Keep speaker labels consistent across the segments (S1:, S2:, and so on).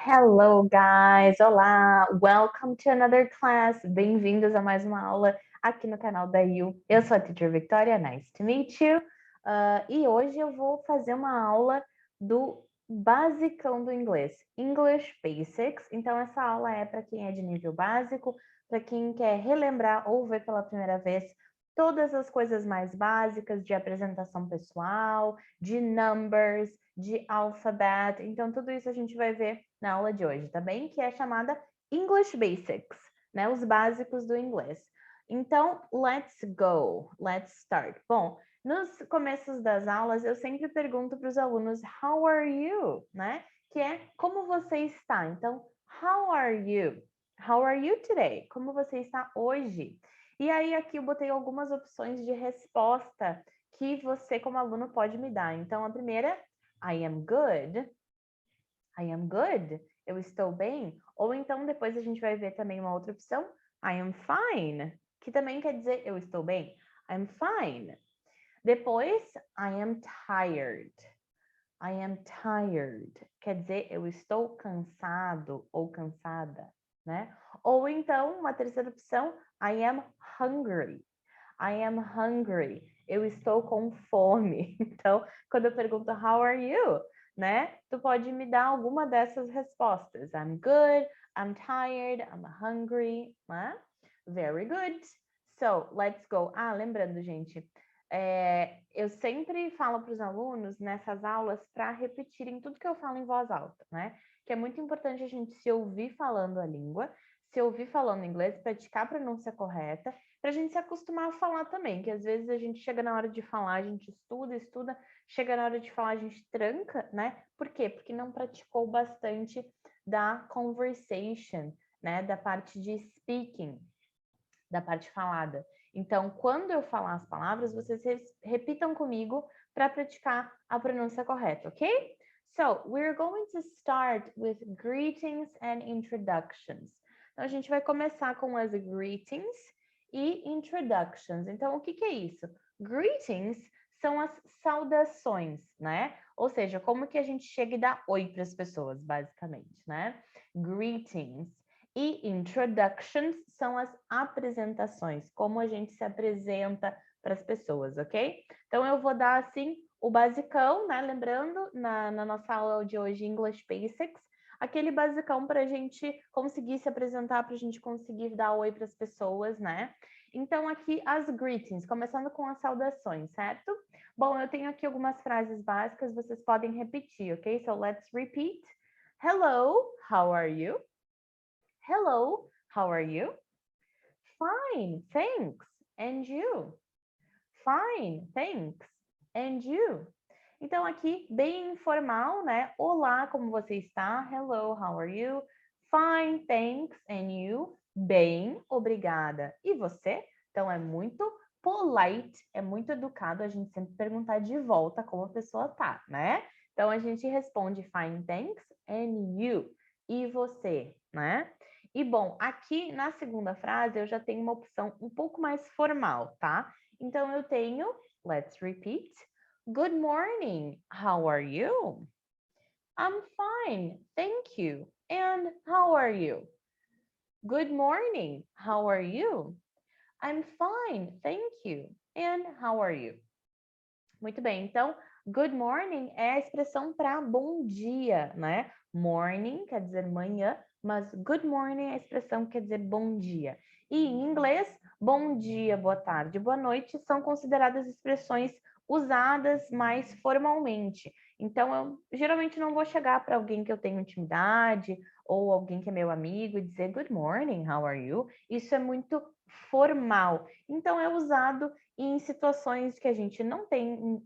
S1: Hello, guys! Olá! Welcome to another class! Bem-vindos a mais uma aula aqui no canal da You. Eu sou a Teacher Victoria, nice to meet you. E hoje eu vou fazer uma aula do basicão do inglês, English Basics. Então, essa aula é para quem é de nível básico, para quem quer relembrar ou ver pela primeira vez todas as coisas mais básicas de apresentação pessoal, de numbers, de alphabet. Então, tudo isso a gente vai ver na aula de hoje, tá bem? Que é chamada English Basics, né? Os básicos do inglês. Então, let's go, let's start. Bom, nos começos das aulas, eu sempre pergunto para os alunos, how are you? Né? Que é, como você está? Então, how are you? How are you today? Como você está hoje? E aí, aqui eu botei algumas opções de resposta que você, como aluno, pode me dar. Então, a primeira, I am good. I am good. Eu estou bem. Ou então, depois a gente vai ver também uma outra opção, I am fine, que também quer dizer eu estou bem. I'm fine. Depois, I am tired. I am tired. Quer dizer, eu estou cansado ou cansada, né? Ou então, uma terceira opção, I am hungry. I am hungry. Eu estou com fome. Então, quando eu pergunto how are you, né? Tu pode me dar alguma dessas respostas. I'm good, I'm tired, I'm hungry, né? Very good. So, let's go. Ah, lembrando, gente, eu sempre falo para os alunos nessas aulas para repetirem tudo que eu falo em voz alta, né? Que é muito importante a gente se ouvir falando a língua, se ouvir falando inglês, praticar a pronúncia correta, para a gente se acostumar a falar também, que às vezes a gente chega na hora de falar, a gente estuda, chega na hora de falar, a gente tranca, né? Por quê? Porque não praticou bastante da conversation, né? Da parte de speaking, da parte falada. Então, quando eu falar as palavras, vocês repitam comigo para praticar a pronúncia correta, ok? So, we're going to start with greetings and introductions. Então, a gente vai começar com as greetings e introductions. Então, o que é isso? Greetings são as saudações, né? Ou seja, como que a gente chega e dá oi para as pessoas, basicamente, né? Greetings. E introductions são as apresentações, como a gente se apresenta para as pessoas, ok? Então, eu vou dar, assim, o basicão, né? Lembrando, na nossa aula de hoje, English Basics, aquele basicão para a gente conseguir se apresentar, para a gente conseguir dar oi para as pessoas, né? Então, aqui as greetings, começando com as saudações, certo? Bom, eu tenho aqui algumas frases básicas, vocês podem repetir, ok? So, let's repeat. Hello, how are you? Hello, how are you? Fine, thanks. And you? Fine, thanks. And you? Então, aqui, bem informal, né? Olá, como você está? Hello, how are you? Fine, thanks. And you? Bem, obrigada. E você? Então, é muito polite, é muito educado a gente sempre perguntar de volta como a pessoa tá, né? Então, a gente responde fine, thanks. And you? E você, né? E, bom, aqui na segunda frase eu já tenho uma opção um pouco mais formal, tá? Então, eu tenho, let's repeat. Good morning. How are you? I'm fine, thank you. And how are you? Good morning. How are you? I'm fine, thank you. And how are you? Muito bem, então, good morning é a expressão para bom dia, né? Morning quer dizer manhã, mas good morning é a expressão que quer dizer bom dia. E em inglês, bom dia, boa tarde, boa noite são consideradas expressões usadas mais formalmente. Então, eu geralmente não vou chegar para alguém que eu tenho intimidade ou alguém que é meu amigo e dizer good morning, how are you? Isso é muito formal. Então, é usado em situações que a gente não tem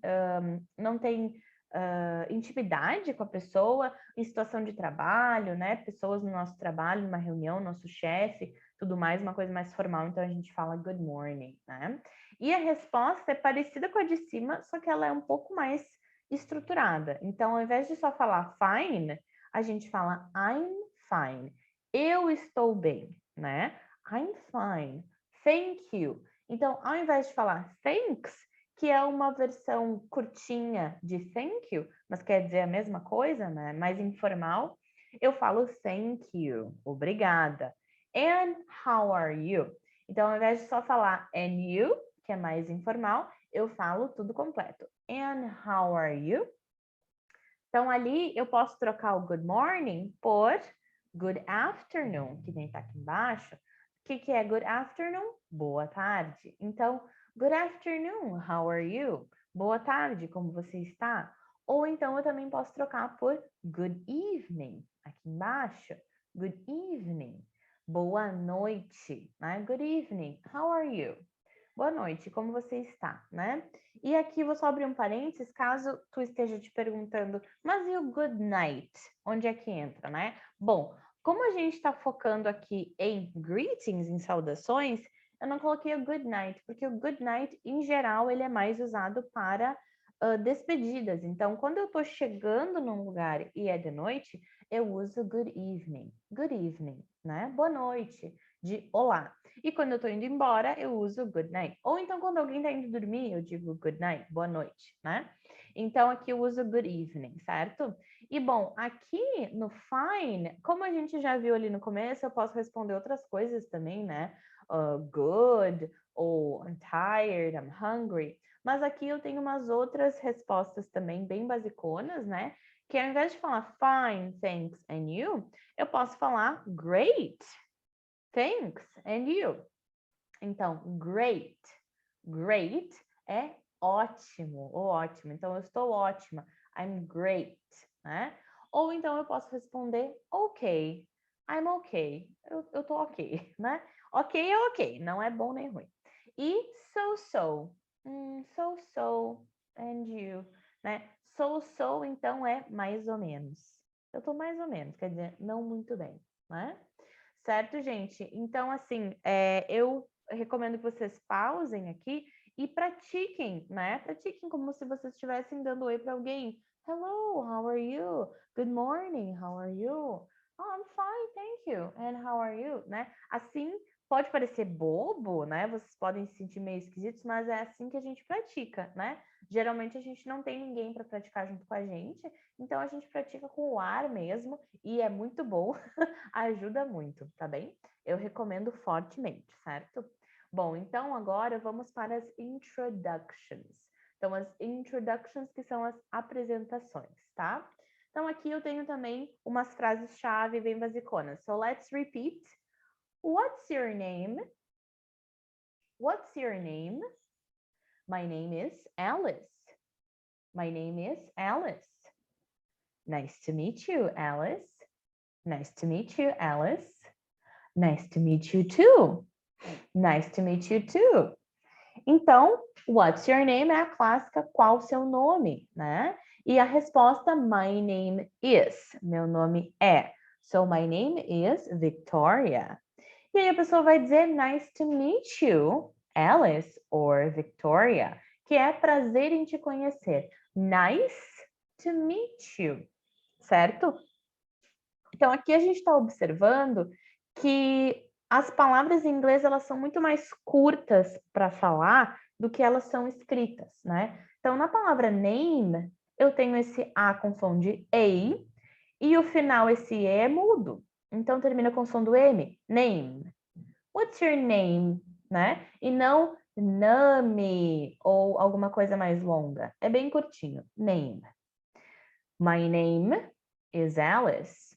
S1: intimidade com a pessoa, em situação de trabalho, né? Pessoas no nosso trabalho, numa reunião, nosso chefe, tudo mais, uma coisa mais formal, então a gente fala good morning, né? E a resposta é parecida com a de cima, só que ela é um pouco mais estruturada. Então, ao invés de só falar fine, a gente fala I'm fine. Eu estou bem, né? I'm fine. Thank you. Então, ao invés de falar thanks, que é uma versão curtinha de thank you, mas quer dizer a mesma coisa, né? Mais informal, eu falo thank you, obrigada. And how are you? Então, ao invés de só falar and you, que é mais informal, eu falo tudo completo. And how are you? Então, ali eu posso trocar o good morning por good afternoon, que nem tá aqui embaixo. O que é good afternoon? Boa tarde. Então, good afternoon, how are you? Boa tarde, como você está? Ou então eu também posso trocar por good evening, aqui embaixo. Good evening. Boa noite, né? Good evening, how are you? Boa noite, como você está, né? E aqui vou só abrir um parênteses, caso tu esteja te perguntando, mas e o good night? Onde é que entra, né? Bom, como a gente está focando aqui em greetings, em saudações, eu não coloquei o good night, porque o good night, em geral, ele é mais usado para despedidas. Então, quando eu estou chegando num lugar e é de noite, eu uso good evening, né? Boa noite, de olá. E quando eu tô indo embora, eu uso good night. Ou então, quando alguém tá indo dormir, eu digo good night, boa noite, né? Então, aqui eu uso good evening, certo? E, bom, aqui no fine, como a gente já viu ali no começo, eu posso responder outras coisas também, né? Good, ou I'm tired, I'm hungry. Mas aqui eu tenho umas outras respostas também bem basiconas, né? Que ao invés de falar fine, thanks, and you, eu posso falar great, thanks, and you. Então, great. Great é ótimo, ou ótimo. Então, eu estou ótima. I'm great, né? Ou então eu posso responder ok. I'm ok. Eu tô ok, né? Ok é ok, não é bom nem ruim. E so. So, and you, né? So, então é mais ou menos. Eu tô mais ou menos, quer dizer, não muito bem, né? Certo, gente? Então, assim, eu recomendo que vocês pausem aqui e pratiquem, né? Pratiquem como se vocês estivessem dando oi para alguém. Hello, how are you? Good morning, how are you? Oh, I'm fine, thank you. And how are you? Né? Assim, pode parecer bobo, né? Vocês podem se sentir meio esquisitos, mas é assim que a gente pratica, né? Geralmente a gente não tem ninguém para praticar junto com a gente, então a gente pratica com o ar mesmo e é muito bom, ajuda muito, tá bem? Eu recomendo fortemente, certo? Bom, então agora vamos para as introductions. Então, as introductions que são as apresentações, tá? Então, aqui eu tenho também umas frases-chave bem basiconas. So, let's repeat. What's your name? What's your name? My name is Alice. My name is Alice. Nice to meet you, Alice. Nice to meet you, Alice. Nice to meet you too. Nice to meet you too. Então, what's your name é a clássica qual o seu nome, né? E a resposta my name is, meu nome é. So my name is Victoria. E aí a pessoa vai dizer nice to meet you, Alice or Victoria, que é prazer em te conhecer. Nice to meet you, certo? Então aqui a gente está observando que as palavras em inglês elas são muito mais curtas para falar do que elas são escritas, né? Então na palavra name eu tenho esse A com som de EI e o final esse E é mudo. Então termina com som do M, name. What's your name, né? E não name ou alguma coisa mais longa. É bem curtinho, name. My name is Alice.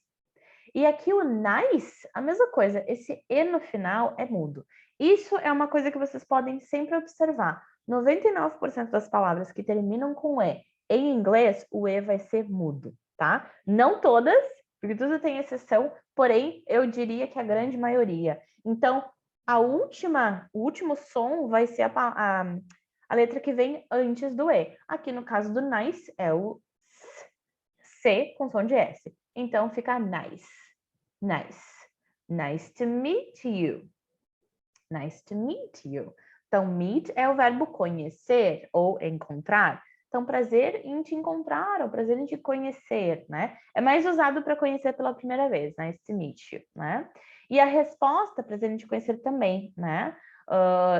S1: E aqui o nice, a mesma coisa, esse E no final é mudo. Isso é uma coisa que vocês podem sempre observar. 99% das palavras que terminam com E em inglês, o E vai ser mudo, tá? Não todas, porque tudo tem exceção, porém, eu diria que a grande maioria. Então, o último som vai ser a letra que vem antes do E. Aqui no caso do nice, é o C com som de S. Então, fica nice. Nice. Nice to meet you. Nice to meet you. Então, meet é o verbo conhecer ou encontrar. Então, prazer em te encontrar ou prazer em te conhecer, né? É mais usado para conhecer pela primeira vez, nice to meet you, né? E a resposta, prazer em te conhecer também, né?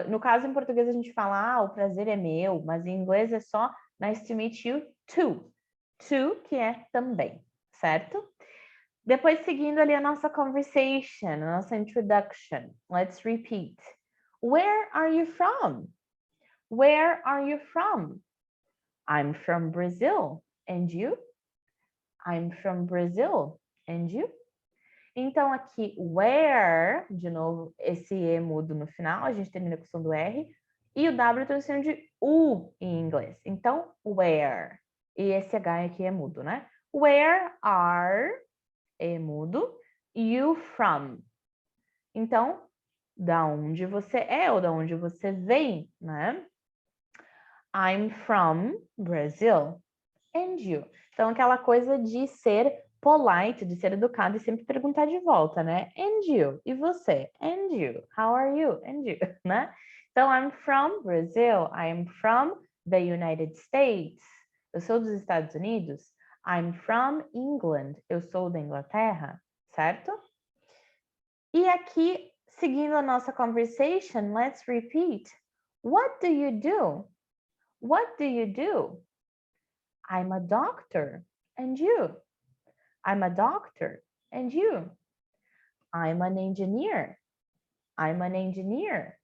S1: No caso, em português a gente fala, o prazer é meu, mas em inglês é só nice to meet you too. To, que é também, certo? Depois, seguindo ali a nossa conversation, a nossa introduction. Let's repeat. Where are you from? Where are you from? I'm from Brazil. And you? I'm from Brazil. And you? Então, aqui, where, de novo, esse E mudo no final, a gente termina com o som do R, e o W tem o som de U em inglês. Então, where. E esse H aqui é mudo, né? Where are, E mudo, you from? Então, da onde você é ou da onde você vem, né? I'm from Brazil. And you? Então, aquela coisa de ser polite, de ser educado e sempre perguntar de volta, né? And you? E você? And you? How are you? And you? Né? Então, I'm from Brazil. I'm from the United States. Eu sou dos Estados Unidos. I'm from England. Eu sou da Inglaterra, certo? E aqui, seguindo a nossa conversation, let's repeat. What do you do? What do you do? I'm a doctor. And you? I'm a doctor. And you? I'm an engineer. I'm an engineer.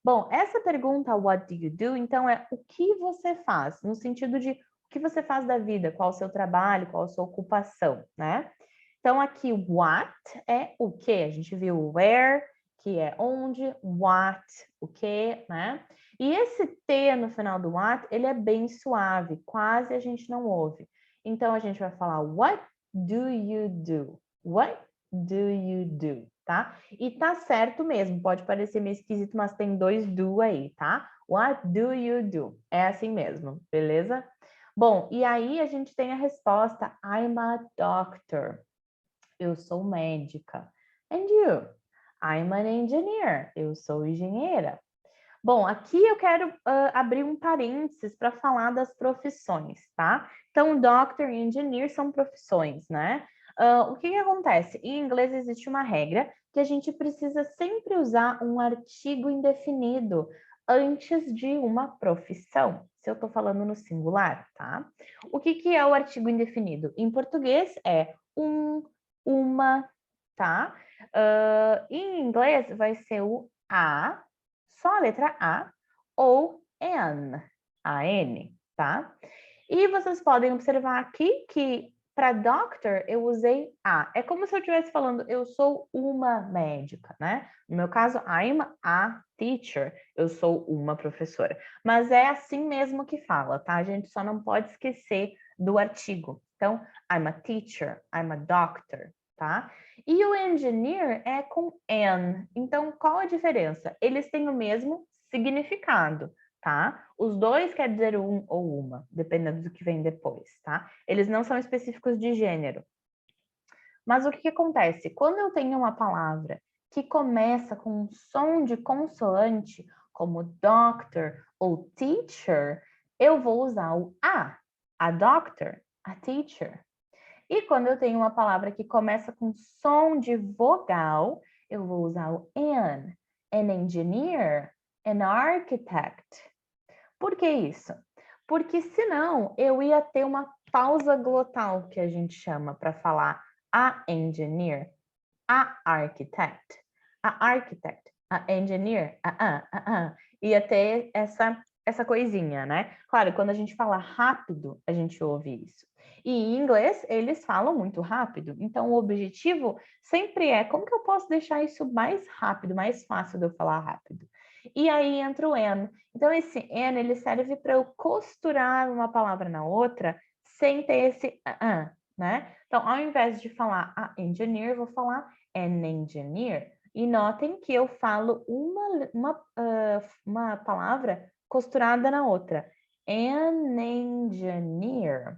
S1: Bom, essa pergunta, what do you do, então é o que você faz, no sentido de o que você faz da vida, qual o seu trabalho, qual a sua ocupação, né? Então aqui, what é o que? A gente viu where, que é onde, what, o que, né? E esse T no final do what, ele é bem suave, quase a gente não ouve. Então a gente vai falar, what do you do? What do you do? Tá? E tá certo mesmo, pode parecer meio esquisito, mas tem dois do aí, tá? What do you do? É assim mesmo, beleza? Bom, e aí a gente tem a resposta, I'm a doctor. Eu sou médica. And you? I'm an engineer. Eu sou engenheira. Bom, aqui eu quero abrir um parênteses para falar das profissões, tá? Então, doctor e engineer são profissões, né? O que acontece? Em inglês existe uma regra que a gente precisa sempre usar um artigo indefinido antes de uma profissão, se eu estou falando no singular, tá? O que é o artigo indefinido? Em português é uma, tá? Em inglês vai ser o a, só a letra A, ou an, A-N, tá? E vocês podem observar aqui que para doctor eu usei a. É como se eu estivesse falando, eu sou uma médica, né? No meu caso, I'm a teacher, eu sou uma professora. Mas é assim mesmo que fala, tá? A gente só não pode esquecer do artigo. Então, I'm a teacher, I'm a doctor, tá? E o engineer é com an. Então, qual a diferença? Eles têm o mesmo significado, tá? Os dois quer dizer um ou uma, dependendo do que vem depois, tá? Eles não são específicos de gênero. Mas o que acontece? Quando eu tenho uma palavra que começa com um som de consoante, como doctor ou teacher, eu vou usar o a doctor, a teacher. E quando eu tenho uma palavra que começa com som de vogal, eu vou usar o an engineer, an architect. Por que isso? Porque senão eu ia ter uma pausa glotal, que a gente chama, para falar a engineer, a architect, a engineer, ia ter essa coisinha, né? Claro, quando a gente fala rápido, a gente ouve isso. E em inglês, eles falam muito rápido. Então, o objetivo sempre é como que eu posso deixar isso mais rápido, mais fácil de eu falar rápido. E aí entra o an. Então, esse an, ele serve para eu costurar uma palavra na outra sem ter esse né? Então, ao invés de falar a engineer, eu vou falar an engineer. E notem que eu falo uma palavra costurada na outra. An engineer.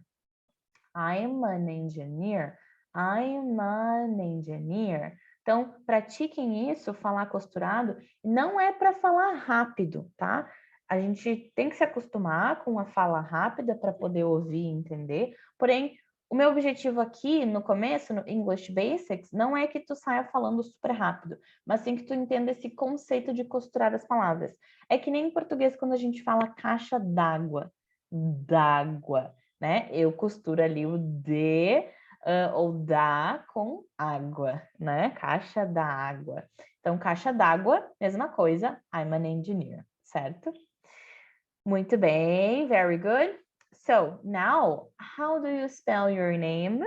S1: I'm an engineer. I'm an engineer. Então, pratiquem isso, falar costurado. Não é para falar rápido, tá? A gente tem que se acostumar com a fala rápida para poder ouvir e entender. Porém, o meu objetivo aqui no começo, no English Basics, não é que tu saia falando super rápido, mas sim que tu entenda esse conceito de costurar as palavras. É que nem em português quando a gente fala caixa d'água, né? Eu costuro ali o D ou da com água, né? Caixa d'água. Então, caixa d'água, mesma coisa, I'm an engineer, certo? Muito bem, very good. So, now, how do you spell your name?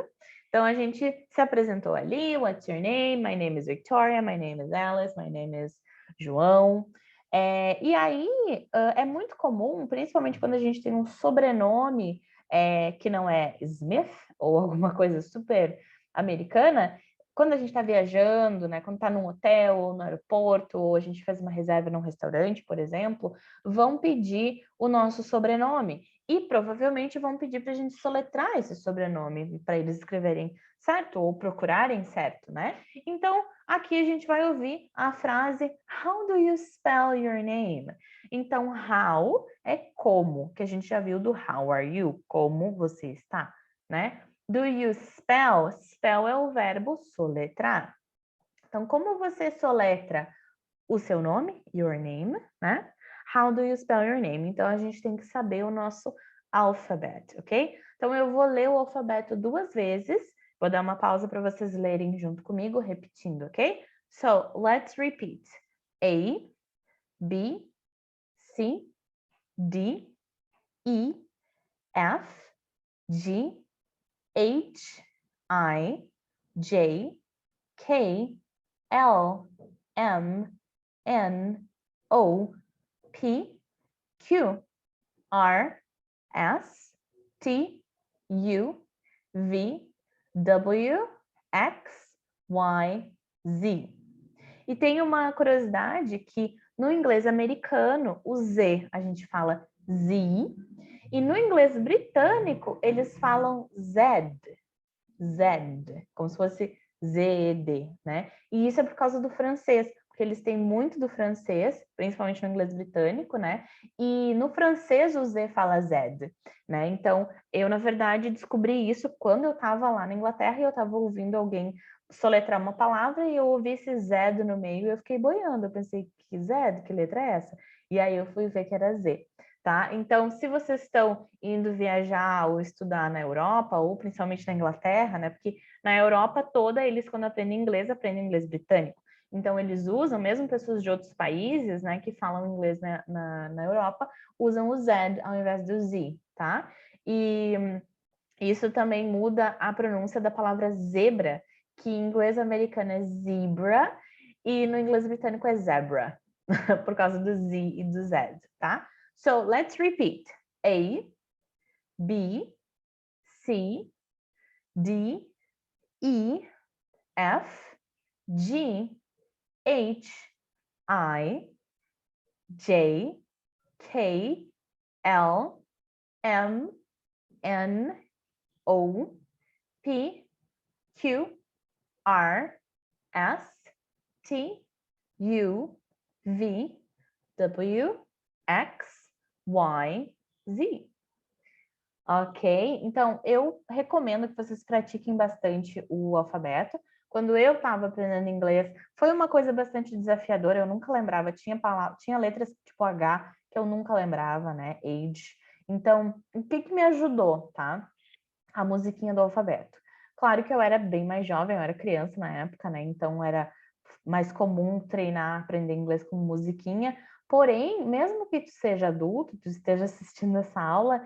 S1: Então, a gente se apresentou ali, what's your name? My name is Victoria, my name is Alice, my name is João. E aí, é muito comum, principalmente quando a gente tem um sobrenome que não é Smith, ou alguma coisa super americana, quando a gente está viajando, né, quando está num hotel ou no aeroporto, ou a gente faz uma reserva num restaurante, por exemplo, vão pedir o nosso sobrenome. E provavelmente vão pedir para a gente soletrar esse sobrenome, para eles escreverem certo ou procurarem certo, né? Então, aqui a gente vai ouvir a frase How do you spell your name? Então, how é como, que a gente já viu do how are you, como você está, né? Do you spell? Spell é o verbo soletrar. Então, como você soletra o seu nome, your name, né? How do you spell your name? Então, a gente tem que saber o nosso alfabeto, ok? Então, eu vou ler o alfabeto 2 vezes. Vou dar uma pausa para vocês lerem junto comigo, repetindo, ok? So, let's repeat. A, B, C, D, E, F, G, H, I, J, K, L, M, N, O, P, Q, R, S, T, U, V, W, X, Y, Z. E tem uma curiosidade que no inglês americano, o Z a gente fala Z, e no inglês britânico eles falam Z, como se fosse Z-E-D, né? E isso é por causa do francês, porque eles têm muito do francês, principalmente no inglês britânico, né? E no francês o Z fala Z, né? Então, eu, na verdade, descobri isso quando eu estava lá na Inglaterra e eu estava ouvindo alguém soletrar uma palavra e eu ouvi esse Z no meio e eu fiquei boiando. Eu pensei, que Z? Que letra é essa? E aí eu fui ver que era Z. Tá? Então, se vocês estão indo viajar ou estudar na Europa, ou principalmente na Inglaterra, né? Porque na Europa toda, eles, quando aprendem inglês britânico. Então, eles usam, mesmo pessoas de outros países, né, que falam inglês na Europa, usam o Z ao invés do Z, tá? E isso também muda a pronúncia da palavra zebra, que em inglês americano é zebra, e no inglês britânico é zebra, por causa do Z e do Z, tá? So let's repeat. A, B, C, D, E, F, G, H, I, J, K, L, M, N, O, P, Q, R, S, T, U, V, W, X, Y, Z. Ok? Então, eu recomendo que vocês pratiquem bastante o alfabeto. Quando eu estava aprendendo inglês, foi uma coisa bastante desafiadora, eu nunca lembrava, tinha letras tipo H que eu nunca lembrava, né? Age. Então, o que me ajudou, tá? A musiquinha do alfabeto. Claro que eu era bem mais jovem, eu era criança na época, né? Então era mais comum treinar, aprender inglês com musiquinha. Porém, mesmo que tu seja adulto, tu esteja assistindo essa aula,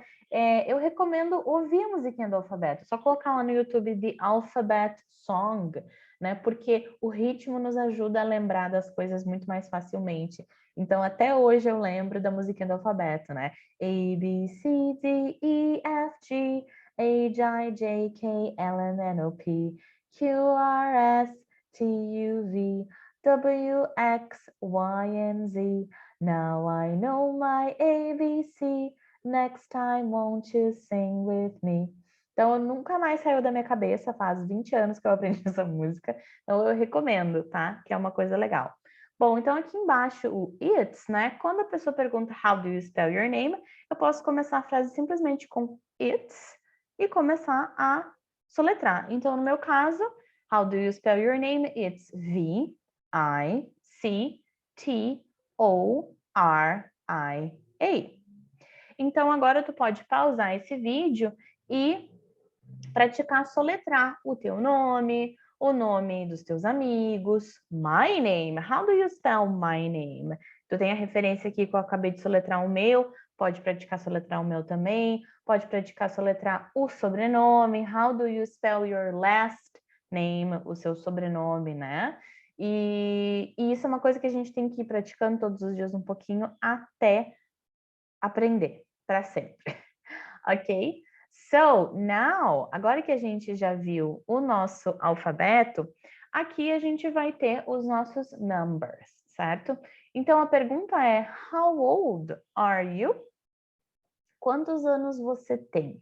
S1: eu recomendo ouvir a musiquinha do alfabeto. Só colocar lá no YouTube The Alphabet Song, né? Porque o ritmo nos ajuda a lembrar das coisas muito mais facilmente. Então, até hoje eu lembro da musiquinha do alfabeto, né? A, B, C, D, E, F, G, H, I, J, K, L, M, N, O, P, Q, R, S, T, U, V, W, X, Y, and Z. Now I know my ABC. Next time, won't you sing with me? Então, nunca mais saiu da minha cabeça, faz 20 anos que eu aprendi essa música. Então, eu recomendo, tá? Que é uma coisa legal. Bom, então aqui embaixo o it's, né? Quando a pessoa pergunta how do you spell your name, eu posso começar a frase simplesmente com it's e começar a soletrar. Então, no meu caso, how do you spell your name? It's V-I-C-T-O-R-I-A. Então, agora tu pode pausar esse vídeo e praticar soletrar o teu nome, o nome dos teus amigos. My name. How do you spell my name? Tu tem a referência aqui que eu acabei de soletrar o meu. Pode praticar soletrar o meu também. Pode praticar soletrar o sobrenome. How do you spell your last name? O seu sobrenome, né? E isso é uma coisa que a gente tem que ir praticando todos os dias um pouquinho até aprender, para sempre. Ok? So, now, agora que a gente já viu o nosso alfabeto, aqui a gente vai ter os nossos numbers, certo? Então, a pergunta é, how old are you? Quantos anos você tem?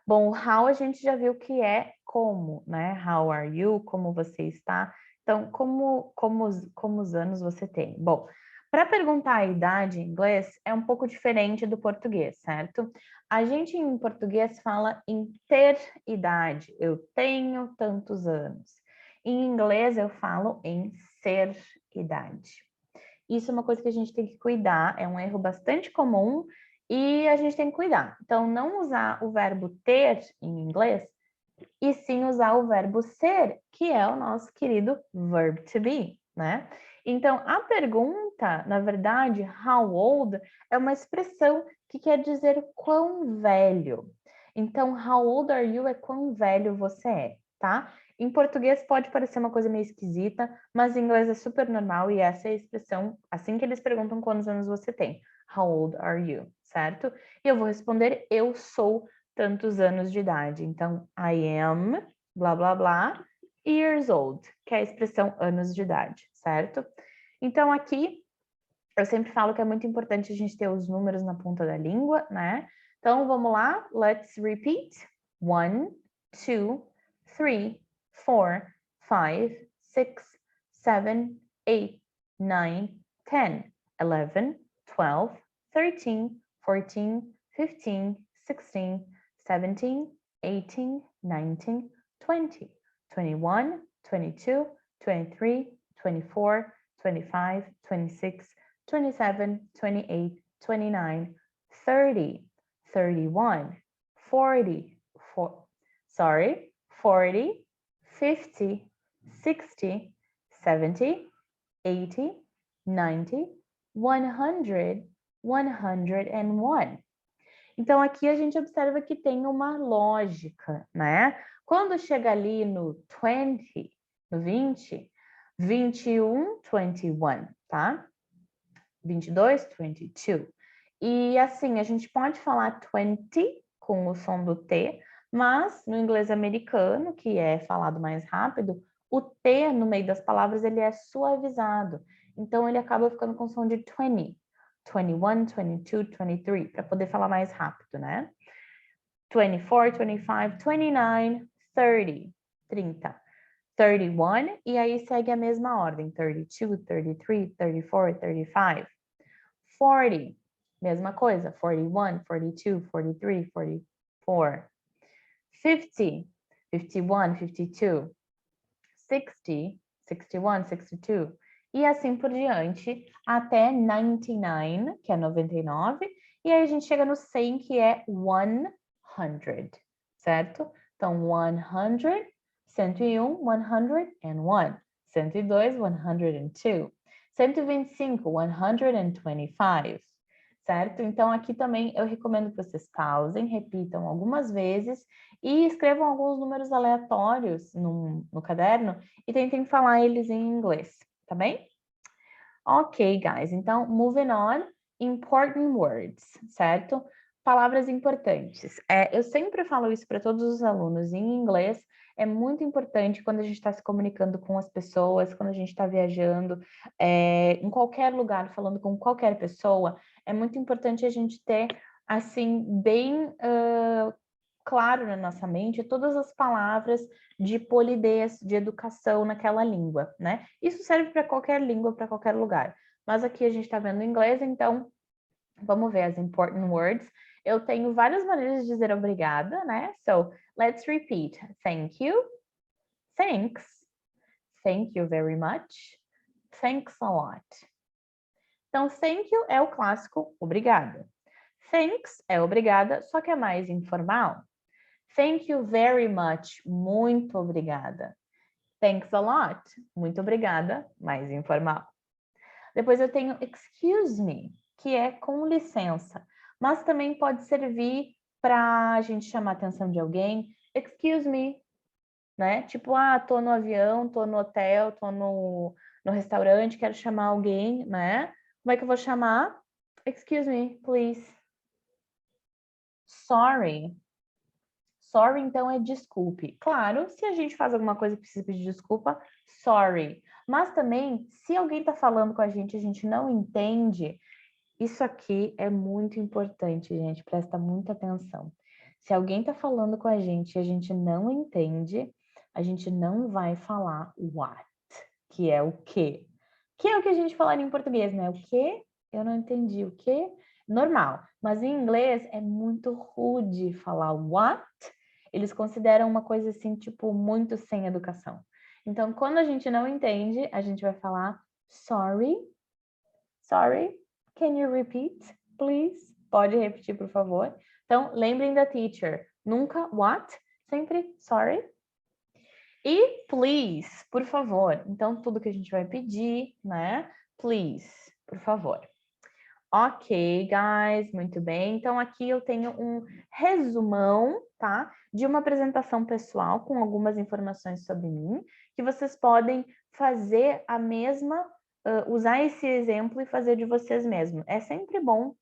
S1: Bom, o how a gente já viu que é como, né? How are you? Como você está? Então, como os anos você tem? Bom, para perguntar a idade em inglês é um pouco diferente do português, certo? A gente em português fala em ter idade. Eu tenho tantos anos. Em inglês eu falo em ser idade. Isso é uma coisa que a gente tem que cuidar, é um erro bastante comum e a gente tem que cuidar. Então, não usar o verbo ter em inglês e sim usar o verbo ser, que é o nosso querido verb to be, né? Então, a pergunta, na verdade, how old, é uma expressão que quer dizer quão velho. Então, how old are you é quão velho você é, tá? Em português pode parecer uma coisa meio esquisita, mas em inglês é super normal e essa é a expressão, assim que eles perguntam quantos anos você tem. How old are you, certo? E eu vou responder, eu sou tantos anos de idade. Então, I am, blá, blá, blá, years old, que é a expressão anos de idade, certo? Então, aqui, eu sempre falo que é muito importante a gente ter os números na ponta da língua, né? Então, vamos lá, let's repeat. 1, 2, 3, 4, 5, 6, 7, 8, 9, 10, 11, 12, 13, 14, 15, 16, 17, 18, 19, 20, 21, 22, 23, 24, 25, 26, 27, 28, 29, 30, 31, 40, 40, 50, 60, 70, 80, 90, 100, 101. Então, aqui a gente observa que tem uma lógica, né? Quando chega ali no 20, no 20, 21, 21, tá? 22, 22. E assim, a gente pode falar 20 com o som do T, mas no inglês americano, que é falado mais rápido, o T no meio das palavras ele é suavizado. Então ele acaba ficando com o som de 20, 21, 22, 23, para poder falar mais rápido, né? 24, 25, 29, 30, 30. 31, e aí segue a mesma ordem, 32, 33, 34, 35. 40, mesma coisa, 41, 42, 43, 44. 50, 51, 52. 60, 61, 62. E assim por diante, até 99, que é 99. E aí a gente chega no 100, que é 100, certo? Então, 100, 101, 101. 102, 102. 125, 125, certo? Então, aqui também eu recomendo que vocês pausem, repitam algumas vezes e escrevam alguns números aleatórios no caderno e tentem falar eles em inglês, tá bem? Ok, guys, então, moving on, important words, certo? Palavras importantes. Eu sempre falo isso para todos os alunos em inglês. É muito importante quando a gente está se comunicando com as pessoas, quando a gente está viajando, em qualquer lugar, falando com qualquer pessoa, é muito importante a gente ter, assim, bem claro na nossa mente todas as palavras de polidez, de educação naquela língua, né? Isso serve para qualquer língua, para qualquer lugar. Mas aqui a gente está vendo inglês, então vamos ver as important words. Eu tenho várias maneiras de dizer obrigada, né? So, let's repeat. Thank you. Thanks. Thank you very much. Thanks a lot. Então, thank you é o clássico obrigada. Thanks é obrigada, só que é mais informal. Thank you very much. Muito obrigada. Thanks a lot. Muito obrigada. Mais informal. Depois eu tenho excuse me, que é com licença. Mas também pode servir para a gente chamar a atenção de alguém. Excuse me, né? Tipo, tô no avião, tô no hotel, tô no restaurante, quero chamar alguém, né? Como é que eu vou chamar? Excuse me, please. Sorry. Sorry, então, é desculpe. Claro, se a gente faz alguma coisa e precisa pedir desculpa, sorry. Mas também, se alguém está falando com a gente não entende, isso aqui é muito importante, gente, presta muita atenção. Se alguém está falando com a gente e a gente não entende, a gente não vai falar what, que é o quê. Que é o que a gente falaria em português, né? O quê? Eu não entendi. O quê? Normal. Mas em inglês é muito rude falar what. Eles consideram uma coisa assim, tipo, muito sem educação. Então, quando a gente não entende, a gente vai falar sorry. Sorry. Can you repeat, please? Pode repetir, por favor. Então, lembrem da teacher. Nunca what, sempre sorry. E please, por favor. Então, tudo que a gente vai pedir, né? Please, por favor. Ok, guys, muito bem. Então, aqui eu tenho um resumão, tá? De uma apresentação pessoal com algumas informações sobre mim, que vocês podem fazer a mesma, usar esse exemplo e fazer de vocês mesmos. É sempre bom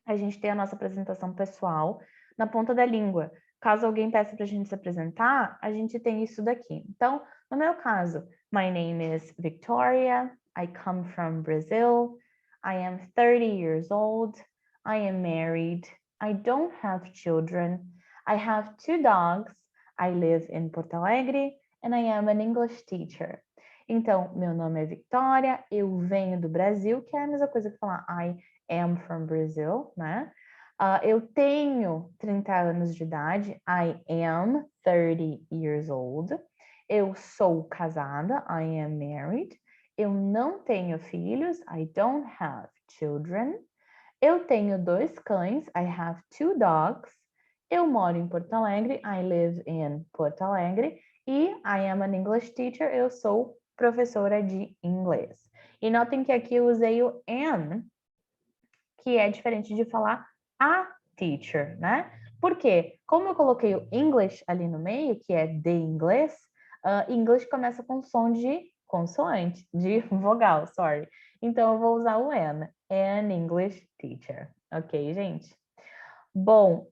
S1: a gente ter a nossa apresentação pessoal na ponta da língua. Caso alguém peça para a gente se apresentar, a gente tem isso daqui. Então, no meu caso, my name is Victoria, I come from Brazil, I am 30 years old, I am married, I don't have children, I have 2 dogs, I live in Porto Alegre, and I am an English teacher. Então, meu nome é Victoria, eu venho do Brasil, que é a mesma coisa que falar I am from Brazil, né? Eu tenho 30 anos de idade, I am 30 years old. Eu sou casada, I am married. Eu não tenho filhos, I don't have children. Eu tenho 2 cães, I have 2 dogs. Eu moro em Porto Alegre, I live in Porto Alegre. E I am an English teacher, eu sou professora de inglês. E notem que aqui eu usei o am, que é diferente de falar a teacher, né? Por quê? Como eu coloquei o English ali no meio, que é de inglês, English começa com som de consoante, de vogal, sorry. Então, eu vou usar o an English teacher. Ok, gente? Bom,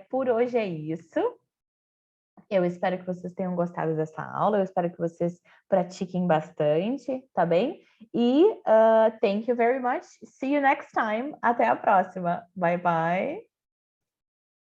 S1: por hoje é isso. Eu espero que vocês tenham gostado dessa aula, eu espero que vocês pratiquem bastante, tá bem? E thank you very much. See you next time. Até a próxima. Bye, bye.